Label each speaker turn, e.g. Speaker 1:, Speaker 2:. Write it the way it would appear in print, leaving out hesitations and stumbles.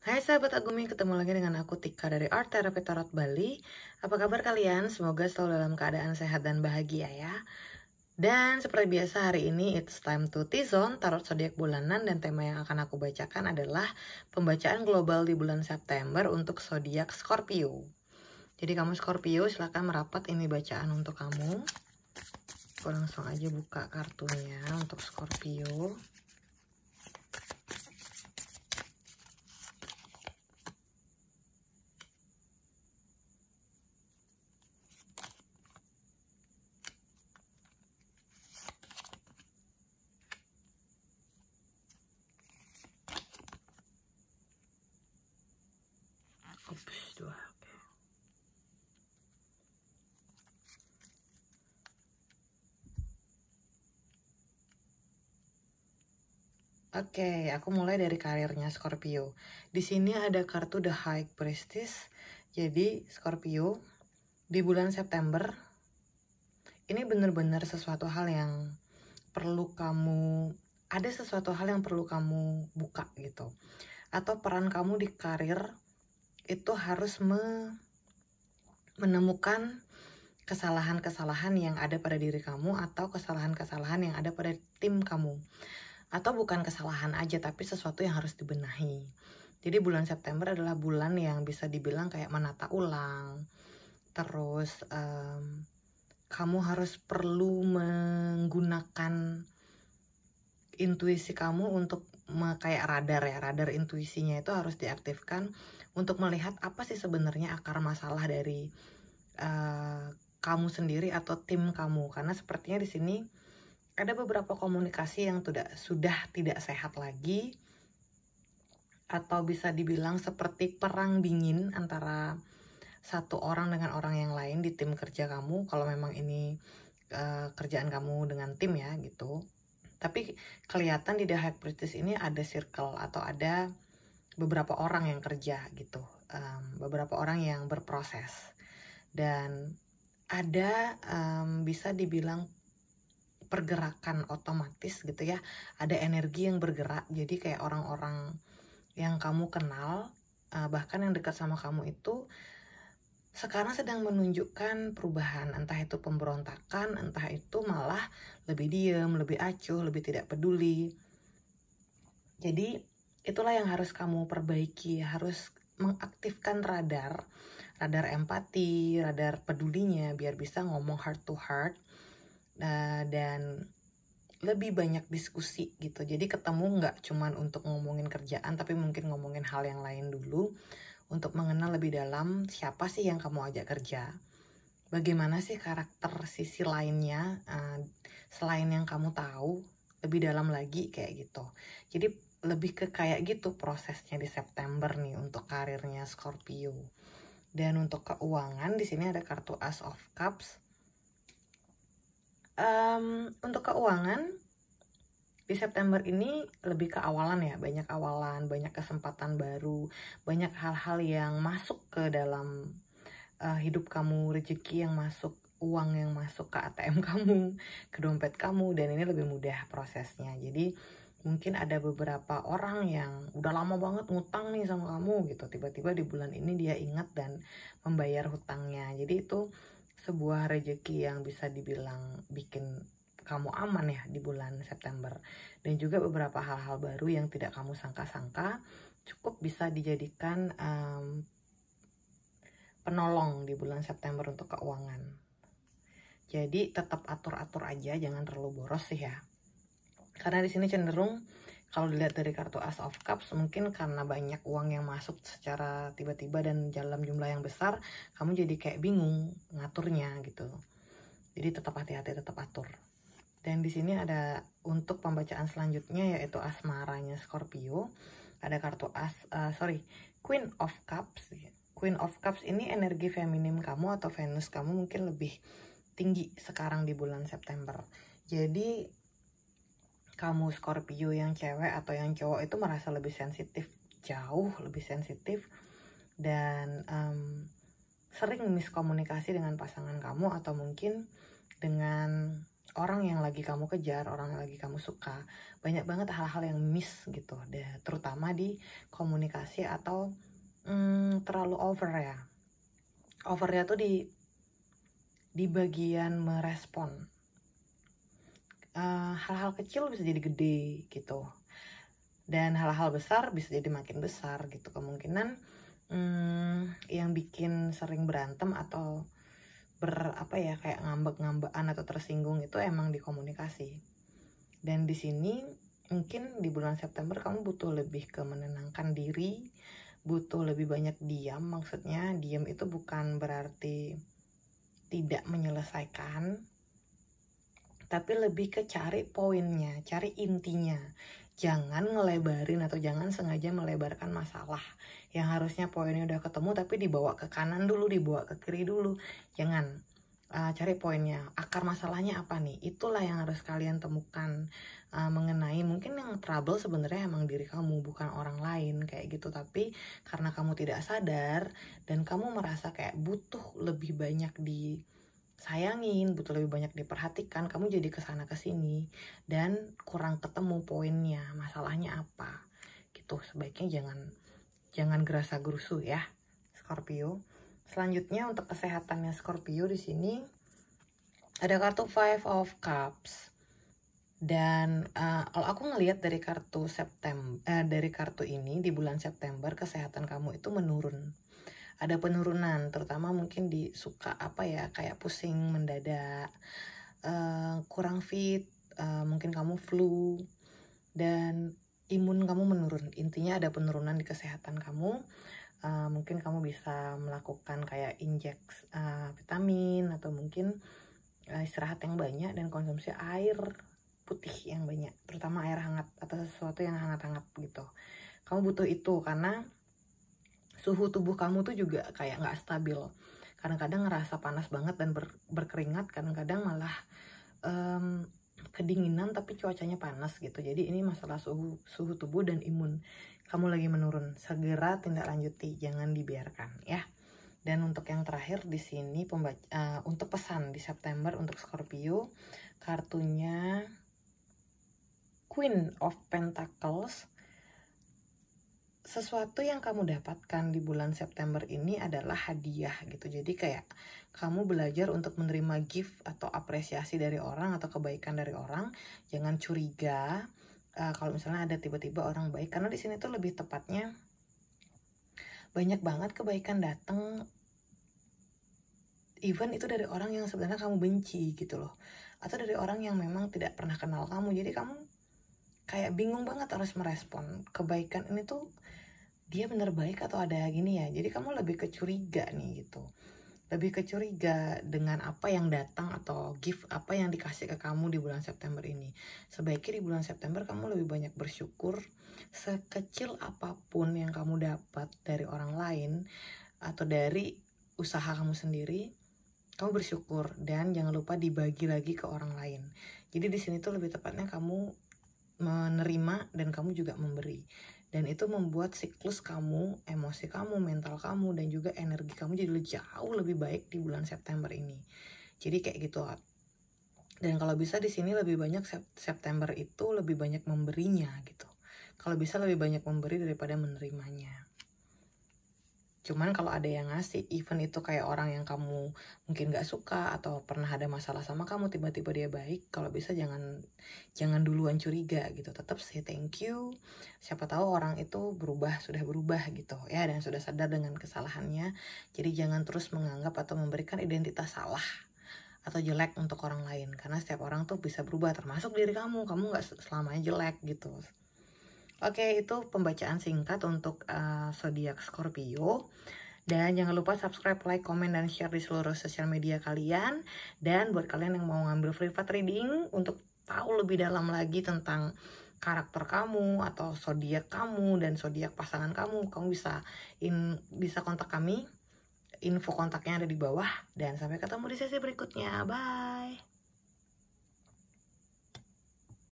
Speaker 1: Hai sahabat Agumi, ketemu lagi dengan aku Tika dari Art Therapy Tarot Bali. Apa kabar kalian? Semoga selalu dalam keadaan sehat dan bahagia ya. Dan seperti biasa hari ini it's time to T-Zone, tarot zodiak bulanan, dan tema yang akan aku bacakan adalah pembacaan global di bulan September untuk zodiak Scorpio. Jadi kamu Scorpio silahkan merapat, ini bacaan untuk kamu. Aku langsung aja buka kartunya untuk Scorpio. Ups, dua. Oke, aku mulai dari karirnya Scorpio. Di sini ada kartu The High Priestess. Jadi Scorpio di bulan September ini benar-benar sesuatu hal yang perlu kamu, ada sesuatu hal yang perlu kamu buka gitu. Atau peran kamu di karir itu harus menemukan kesalahan-kesalahan yang ada pada diri kamu atau kesalahan-kesalahan yang ada pada tim kamu. Atau bukan kesalahan aja, tapi sesuatu yang harus dibenahi. Jadi bulan September adalah bulan yang bisa dibilang kayak menata ulang. Terus kamu harus perlu menggunakan intuisi kamu untuk kayak radar ya, radar intuisinya itu harus diaktifkan untuk melihat apa sih sebenarnya akar masalah dari kamu sendiri atau tim kamu. Karena sepertinya di sini ada beberapa komunikasi yang sudah tidak sehat lagi, atau bisa dibilang seperti perang dingin antara satu orang dengan orang yang lain di tim kerja kamu, kalau memang ini kerjaan kamu dengan tim ya gitu. Tapi kelihatan di The High Priestess ini ada circle atau ada beberapa orang yang kerja gitu, beberapa orang yang berproses, dan ada bisa dibilang pergerakan otomatis gitu ya, ada energi yang bergerak. Jadi kayak orang-orang yang kamu kenal, bahkan yang dekat sama kamu itu sekarang sedang menunjukkan perubahan, entah itu pemberontakan, entah itu malah lebih diam, lebih acuh, lebih tidak peduli. Jadi itulah yang harus kamu perbaiki, harus mengaktifkan radar empati, radar pedulinya, biar bisa ngomong heart to heart, dan lebih banyak diskusi gitu. Jadi ketemu nggak cuman untuk ngomongin kerjaan, tapi mungkin ngomongin hal yang lain dulu, untuk mengenal lebih dalam siapa sih yang kamu ajak kerja, bagaimana sih karakter sisi lainnya, selain yang kamu tahu, lebih dalam lagi kayak gitu. Jadi lebih ke kayak gitu prosesnya di September nih untuk karirnya Scorpio. Dan untuk keuangan di sini ada kartu Ace of Cups. Untuk keuangan di September ini lebih ke awalan ya, banyak awalan, banyak kesempatan baru, banyak hal-hal yang masuk ke dalam hidup kamu, rezeki yang masuk, uang yang masuk ke ATM kamu, ke dompet kamu, dan ini lebih mudah prosesnya. Jadi mungkin ada beberapa orang yang udah lama banget ngutang nih sama kamu gitu, tiba-tiba di bulan ini dia ingat dan membayar hutangnya. Jadi itu sebuah rezeki yang bisa dibilang bikin kamu aman ya di bulan September. Dan juga beberapa hal-hal baru yang tidak kamu sangka-sangka cukup bisa dijadikan penolong di bulan September untuk keuangan. Jadi tetap atur-atur aja, jangan terlalu boros sih ya. Karena di sini cenderung kalau dilihat dari kartu Ace of Cups, mungkin karena banyak uang yang masuk secara tiba-tiba dan dalam jumlah yang besar, kamu jadi kayak bingung ngaturnya gitu. Jadi tetap hati-hati, tetap atur. Dan di sini ada untuk pembacaan selanjutnya yaitu asmaranya Scorpio. Ada kartu Queen of Cups. Queen of Cups ini energi feminim kamu atau Venus kamu mungkin lebih tinggi sekarang di bulan September. Jadi kamu Scorpio yang cewek atau yang cowok itu merasa lebih sensitif, jauh lebih sensitif, dan sering miskomunikasi dengan pasangan kamu, atau mungkin dengan orang yang lagi kamu kejar, orang yang lagi kamu suka, banyak banget hal-hal yang miss gitu, terutama di komunikasi atau terlalu over ya. Overnya tuh di bagian merespon. Hal-hal kecil bisa jadi gede gitu, dan hal-hal besar bisa jadi makin besar gitu. Kemungkinan yang bikin sering berantem atau kayak ngambek-ngambekan atau tersinggung itu emang di komunikasi. Dan di sini mungkin di bulan September kamu butuh lebih ke menenangkan diri, butuh lebih banyak diam. Maksudnya diam itu bukan berarti tidak menyelesaikan, tapi lebih ke cari poinnya, cari intinya. Jangan ngelebarin atau jangan sengaja melebarkan masalah yang harusnya poinnya udah ketemu tapi dibawa ke kanan dulu, dibawa ke kiri dulu. Jangan. Cari poinnya, akar masalahnya apa nih, itulah yang harus kalian temukan. Mengenai mungkin yang trouble sebenarnya emang diri kamu, bukan orang lain kayak gitu, tapi karena kamu tidak sadar dan kamu merasa kayak butuh lebih banyak disayangin, butuh lebih banyak diperhatikan, kamu jadi kesana kesini dan kurang ketemu poinnya, masalahnya apa gitu. Sebaiknya jangan gerasa gerusu ya Scorpio. Selanjutnya untuk kesehatannya Scorpio, di sini ada kartu Five of Cups. Dan kalau aku ngelihat dari kartu ini di bulan September, kesehatan kamu itu menurun. Ada penurunan, terutama mungkin kayak pusing mendadak, kurang fit, mungkin kamu flu, dan imun kamu menurun. Intinya ada penurunan di kesehatan kamu. Mungkin kamu bisa melakukan kayak injeks vitamin, atau mungkin istirahat yang banyak dan konsumsi air putih yang banyak, terutama air hangat atau sesuatu yang hangat-hangat gitu. Kamu butuh itu karena suhu tubuh kamu tuh juga kayak nggak stabil. Kadang-kadang ngerasa panas banget dan berkeringat, kadang-kadang malah kedinginan tapi cuacanya panas gitu. Jadi ini masalah suhu tubuh dan imun kamu lagi menurun. Segera tindak lanjuti, jangan dibiarkan ya. Dan untuk yang terakhir di sini untuk pesan di September untuk Scorpio, kartunya Queen of Pentacles. Sesuatu yang kamu dapatkan di bulan September ini adalah hadiah gitu. Jadi kayak kamu belajar untuk menerima gift atau apresiasi dari orang atau kebaikan dari orang. Jangan curiga kalau misalnya ada tiba-tiba orang baik, karena di sini tuh lebih tepatnya banyak banget kebaikan datang, even itu dari orang yang sebenarnya kamu benci gitu loh, atau dari orang yang memang tidak pernah kenal kamu. Jadi kamu kayak bingung banget harus merespon kebaikan ini tuh dia bener baik atau ada gini ya. Jadi kamu lebih kecuriga nih gitu, lebih kecuriga dengan apa yang datang atau gift apa yang dikasih ke kamu di bulan September ini. Sebaiknya di bulan September kamu lebih banyak bersyukur. Sekecil apapun yang kamu dapat dari orang lain atau dari usaha kamu sendiri, kamu bersyukur dan jangan lupa dibagi lagi ke orang lain. Jadi di sini tuh lebih tepatnya kamu menerima dan kamu juga memberi. Dan itu membuat siklus kamu, emosi kamu, mental kamu, dan juga energi kamu jadi jauh lebih baik di bulan September ini. Jadi kayak gitu. Dan kalau bisa di sini lebih banyak September itu lebih banyak memberinya gitu. Kalau bisa lebih banyak memberi daripada menerimanya. Cuman kalau ada yang ngasih, even itu kayak orang yang kamu mungkin gak suka atau pernah ada masalah sama kamu, tiba-tiba dia baik, kalau bisa jangan duluan curiga gitu. Tetap say thank you. Siapa tahu orang itu sudah berubah gitu ya, dan sudah sadar dengan kesalahannya. Jadi jangan terus menganggap atau memberikan identitas salah atau jelek untuk orang lain, karena setiap orang tuh bisa berubah, termasuk diri kamu gak selamanya jelek gitu. Oke, itu pembacaan singkat untuk zodiak Scorpio. Dan jangan lupa subscribe, like, komen, dan share di seluruh sosial media kalian. Dan buat kalian yang mau ngambil privat reading untuk tahu lebih dalam lagi tentang karakter kamu atau zodiak kamu dan zodiak pasangan kamu bisa kontak kami. Info kontaknya ada di bawah. Dan sampai ketemu di sesi berikutnya. Bye!